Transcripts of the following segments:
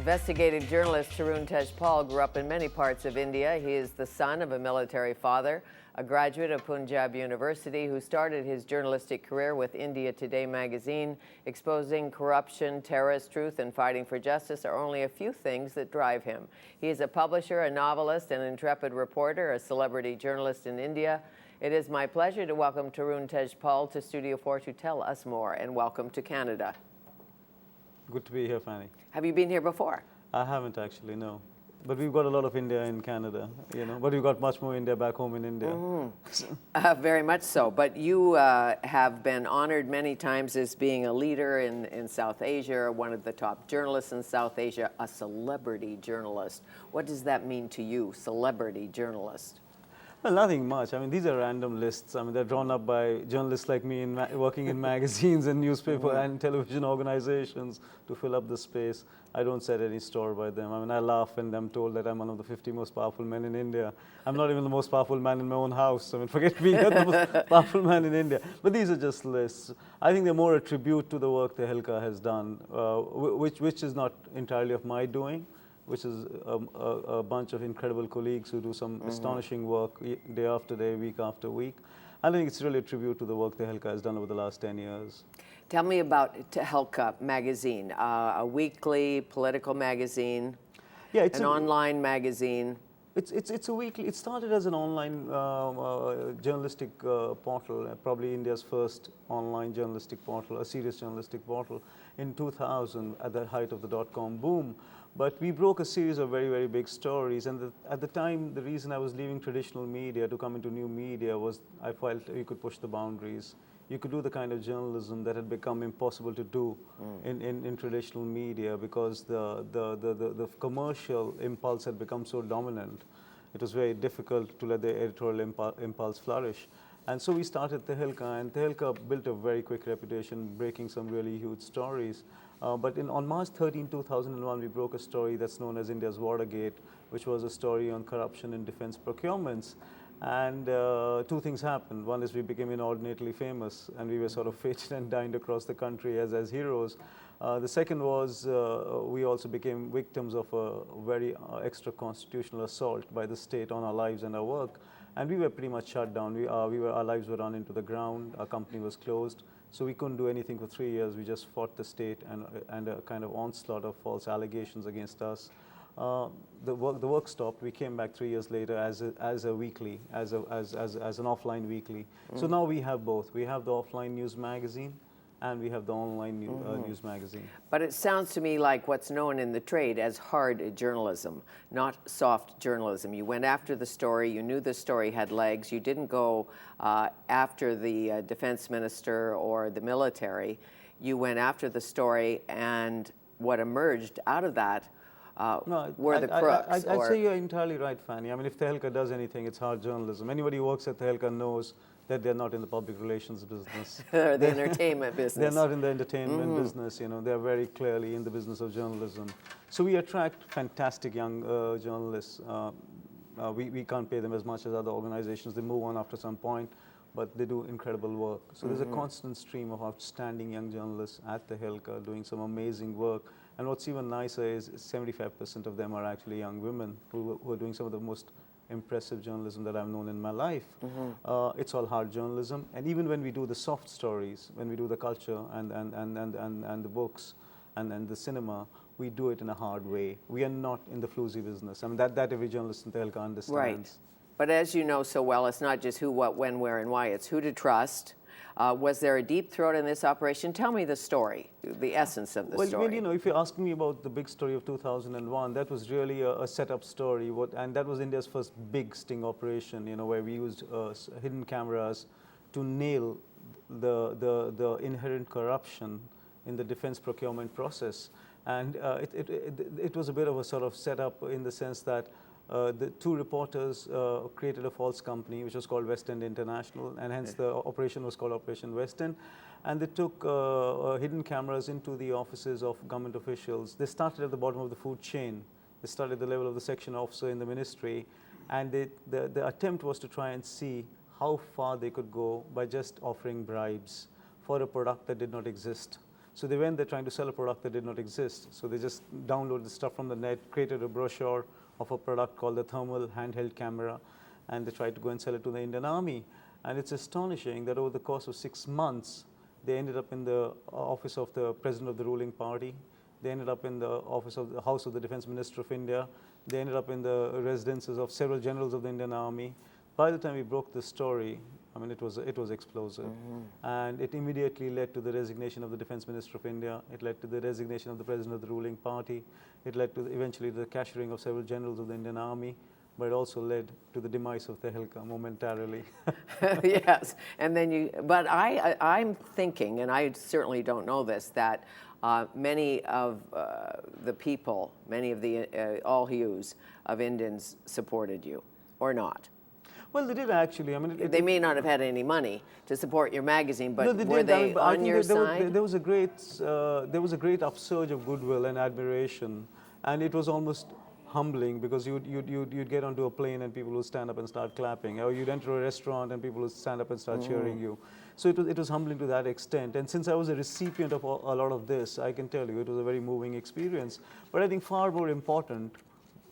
Investigative journalist Tarun Tejpal grew up in many parts of India. He is the son of a military father, a graduate of Punjab University who started his journalistic career with India Today magazine. Exposing corruption, terrorist truth, and fighting for justice are only a few things that drive him. He is a publisher, a novelist, an intrepid reporter, a celebrity journalist in India. It is my pleasure to welcome Tarun Tejpal to Studio 4 to tell us more, and welcome to Canada. Good to be here, Fanny. Have you been here before? I haven't actually, no. But we've got a lot of India in Canada, but we've got much more India back home in India. Very much so. But you have been honored many times as being a leader in South Asia, one of the top journalists in South Asia, a celebrity journalist. What does that mean to you, celebrity journalist? Well, nothing much. I mean, these are random lists. I mean, they're drawn up by journalists like me working in magazines and newspaper and television organizations to fill up the space. I don't set any store by them. I mean, I laugh when I'm told that I'm one of the 50 most powerful men in India. I'm not even the most powerful man in my own house. I mean, forget being the most powerful man in India. But these are just lists. I think they're more a tribute to the work Tehelka has done, which is not entirely of my doing, which is a bunch of incredible colleagues who do some astonishing work day after day, week after week. I think it's really a tribute to the work Tehelka has done over the last 10 years. Tell me about Tehelka magazine, a weekly political magazine, it's an online magazine. It's a weekly. It started as an online journalistic portal, probably India's first online journalistic portal, a serious journalistic portal, in 2000 at the height of the dot-com boom. But we broke a series of very, very big stories. And at the time, the reason I was leaving traditional media to come into new media was I felt you could push the boundaries. You could do the kind of journalism that had become impossible to do in traditional media because the commercial impulse had become so dominant. It was very difficult to let the editorial impulse flourish. And so we started Tehelka, and Tehelka built a very quick reputation, breaking some really huge stories. But on March 13, 2001, we broke a story that's known as India's Watergate, which was a story on corruption in defense procurements. And two things happened. One is we became inordinately famous, and we were sort of feted and dined across the country as heroes. The second was we also became victims of a very extra-constitutional assault by the state on our lives and our work. And we were pretty much shut down. Our lives were run into the ground. Our company was closed. So we couldn't do anything for 3 years. We just fought the state and a kind of onslaught of false allegations against us. The work stopped. We came back 3 years later as a weekly, as an offline weekly. So now we have both. We have the offline news magazine, and we have the online news magazine. But it sounds to me like what's known in the trade as hard journalism, not soft journalism. You went after the story, you knew the story had legs, you didn't go after the defense minister or the military. You went after the story, and what emerged out of that were the crooks. I'd say you're entirely right, Fanny. I mean, if Tehelka does anything, it's hard journalism. Anybody who works at Tehelka knows that they're not in the public relations business. Or the entertainment business. They're not in the entertainment business, they're very clearly in the business of journalism. So we attract fantastic young journalists. We can't pay them as much as other organizations. They move on after some point, but they do incredible work. So there's a constant stream of outstanding young journalists at Tehelka doing some amazing work. And what's even nicer is 75% of them are actually young women who are doing some of the most impressive journalism that I've known in my life. It's all hard journalism, and even when we do the soft stories, when we do the culture and the books and the cinema, we do it in a hard way. We are not in the floozy business. I mean, that every journalist in Tehelka understands. Right. But as you know so well, it's not just who, what, when, where, and why. It's who to trust. Was there a deep throat in this operation? Tell me the story, the essence of the story. Well, if you're asking me about the big story of 2001, that was really a setup story, and that was India's first big sting operation, where we used hidden cameras to nail the inherent corruption in the defense procurement process. And it was a bit of a sort of setup in the sense that the two reporters created a false company which was called West End International, and hence the operation was called Operation West End. And they took hidden cameras into the offices of government officials. They started at the bottom of the food chain. They started at the level of the section officer in the ministry, and the attempt was to try and see how far they could go by just offering bribes for a product that did not exist. So they went there trying to sell a product that did not exist. So they just downloaded the stuff from the net, created a brochure of a product called the thermal handheld camera, and they tried to go and sell it to the Indian Army. And it's astonishing that over the course of 6 months, they ended up in the office of the president of the ruling party. They ended up in the office of the House of the Defense Minister of India. They ended up in the residences of several generals of the Indian Army. By the time we broke the story, I mean, it was explosive. And it immediately led to the resignation of the Defense Minister of India. It led to the resignation of the president of the ruling party. It led to eventually the cashiering of several generals of the Indian Army. But it also led to the demise of Tehelka momentarily. Yes, and then but I'm thinking, and I certainly don't know this, that many of the people, many of the all hues of Indians supported you, or not. Well, they did actually. I mean, they may not have had any money to support your magazine, but no, they were did. they I on think your there side? Was there was a great upsurge of goodwill and admiration, and it was almost humbling because you'd get onto a plane and people would stand up and start clapping, or you'd enter a restaurant and people would stand up and start cheering you. So it was humbling to that extent. And since I was a recipient of a lot of this, I can tell you it was a very moving experience. But I think far more important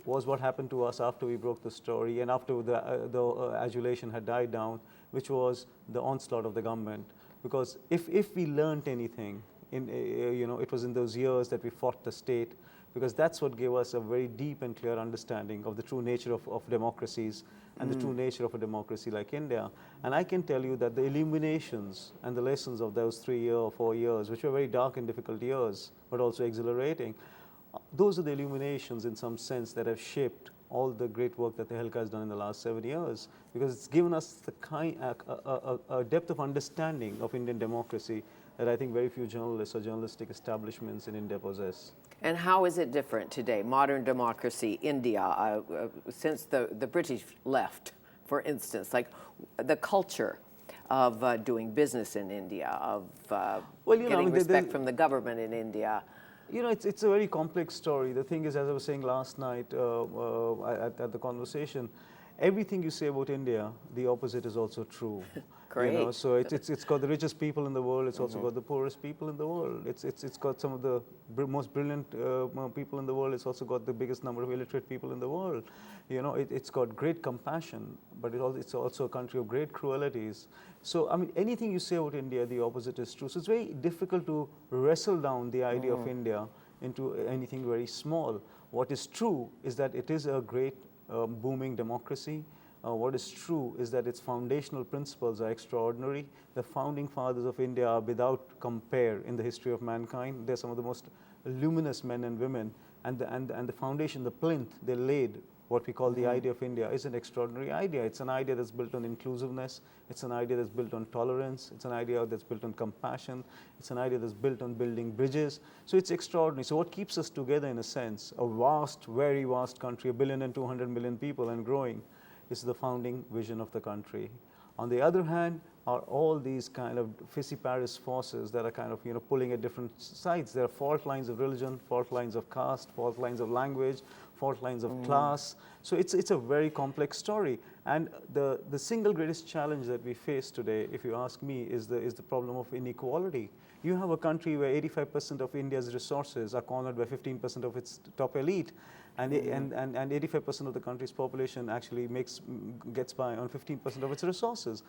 was what happened to us after we broke the story and after the adulation had died down, which was the onslaught of the government. Because if we learned anything, it was in those years that we fought the state, because that's what gave us a very deep and clear understanding of the true nature of democracies and the true nature of a democracy like India. And I can tell you that the illuminations and the lessons of those 3 or 4 years, which were very dark and difficult years, but also exhilarating, those are the illuminations in some sense that have shaped all the great work that Tehelka has done in the last 7 years, because it's given us a depth of understanding of Indian democracy that I think very few journalists or journalistic establishments in India possess. And how is it different today, modern democracy, India, since the British left, for instance, like the culture of doing business in India, of getting respect from the government in India? You know, it's a very complex story. The thing is, as I was saying last night at the conversation, everything you say about India, the opposite is also true. Great. You know, so it's got the richest people in the world. It's also got the poorest people in the world. It's got some of the most brilliant people in the world. It's also got the biggest number of illiterate people in the world. You know, it's got great compassion, but it's also a country of great cruelties. So I mean, anything you say about India, the opposite is true. So it's very difficult to wrestle down the idea of India into anything very small. What is true is that it is a great booming democracy. What is true is that its foundational principles are extraordinary. The founding fathers of India are without compare in the history of mankind. They're some of the most luminous men and women. And the foundation, the plinth they laid, what we call the idea of India, is an extraordinary idea. It's an idea that's built on inclusiveness. It's an idea that's built on tolerance. It's an idea that's built on compassion. It's an idea that's built on building bridges. So it's extraordinary. So what keeps us together, in a sense, a vast, very vast country, 1,200,000,000 people and growing, is the founding vision of the country. On the other hand, are all these kind of fissiparous forces that are kind of pulling at different sides. There are fault lines of religion, fault lines of caste, fault lines of language, fault lines of class. So it's a very complex story. And the single greatest challenge that we face today, if you ask me, is the problem of inequality. You have a country where 85% of India's resources are cornered by 15% of its top elite. And 85% of the country's population actually gets by on 15% of its resources.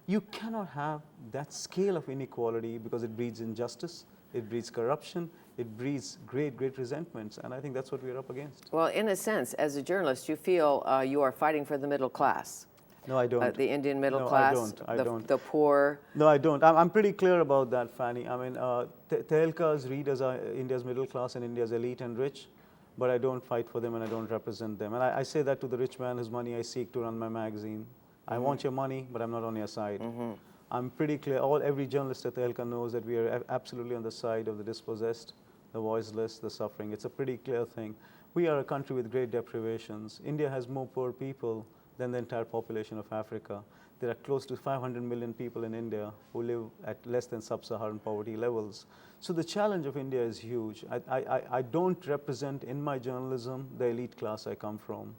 You cannot have that scale of inequality because it breeds injustice, it breeds corruption, it breeds great resentments, and I think that's what we're up against. Well, in a sense, as a journalist, you feel you are fighting for the middle class. No, I don't. The Indian middle class, I don't. The poor. No, I don't. I'm pretty clear about that, Fanny. I mean, Tehelka's readers are India's middle class and India's elite and rich, but I don't fight for them and I don't represent them. And I say that to the rich man whose money I seek to run my magazine. I want your money, but I'm not on your side. I'm pretty clear. Every journalist at Tehelka knows that we are absolutely on the side of the dispossessed, the voiceless, the suffering. It's a pretty clear thing. We are a country with great deprivations. India has more poor people than the entire population of Africa. There are close to 500 million people in India who live at less than sub-Saharan poverty levels. So the challenge of India is huge. I don't represent in my journalism the elite class I come from.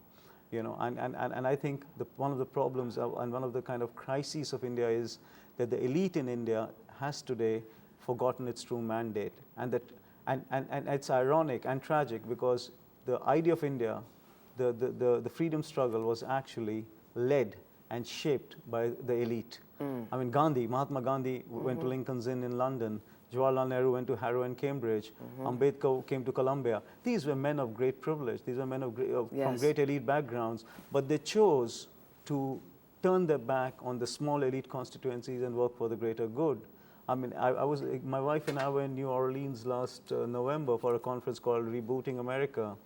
And I think one of the problems and one of the kind of crises of India is that the elite in India has today forgotten its true mandate. And it's ironic and tragic because the idea of India, the freedom struggle was actually led and shaped by the elite. I mean, Mahatma Gandhi went to Lincoln's Inn in London. Jawaharlal Nehru went to Harrow and Cambridge. Ambedkar came to Columbia. These were men of great privilege. These were men of from great elite backgrounds. But they chose to turn their back on the small elite constituencies and work for the greater good. I mean, my wife and I were in New Orleans last November for a conference called Rebooting America.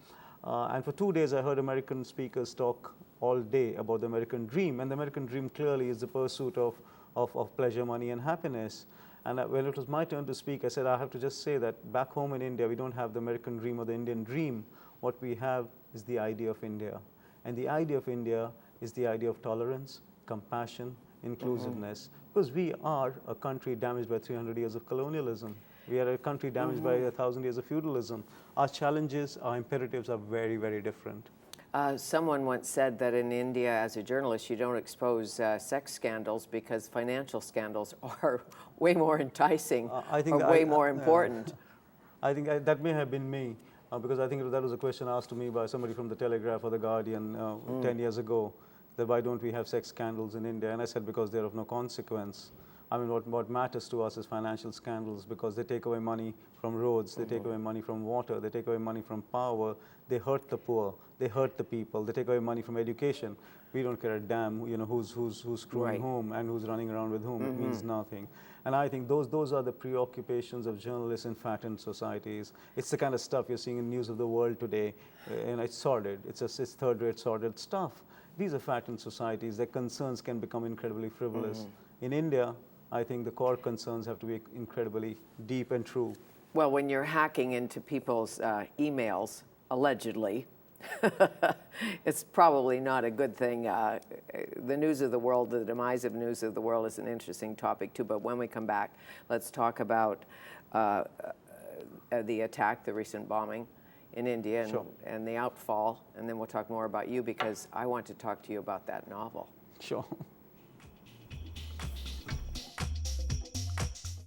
And for 2 days, I heard American speakers talk all day about the American dream. And the American dream clearly is the pursuit of pleasure, money, and happiness. And when it was my turn to speak, I said, I have to just say that back home in India, we don't have the American dream or the Indian dream. What we have is the idea of India. And the idea of India is the idea of tolerance, compassion, inclusiveness. Because we are a country damaged by 300 years of colonialism. We are a country damaged by 1,000 years of feudalism. Our challenges, our imperatives are very, very different. Someone once said that in India, as a journalist, you don't expose sex scandals because financial scandals are way more enticing or way more important. I think that may have been me, because I think that was a question asked to me by somebody from the Telegraph or the Guardian 10 years ago, that why don't we have sex scandals in India? And I said, because they're of no consequence. I mean, what matters to us is financial scandals, because they take away money from roads, they take away money from water, they take away money from power, they hurt the poor, they hurt the people, they take away money from education. We don't care a damn, you know, who's screwing whom and who's running around with whom. It means nothing. And I think those are the preoccupations of journalists in fattened societies. It's the kind of stuff you're seeing in News of the World today, and it's sordid. It's third-rate sordid stuff. These are fattened societies. Their concerns can become incredibly frivolous. In India, I think the core concerns have to be incredibly deep and true. Well, when you're hacking into people's emails, allegedly, it's probably not a good thing. The news of the world, the demise of news of the world is an interesting topic too, but when we come back, let's talk about the attack, the recent bombing in India and the outfall, and then we'll talk more about you because I want to talk to you about that novel. Sure.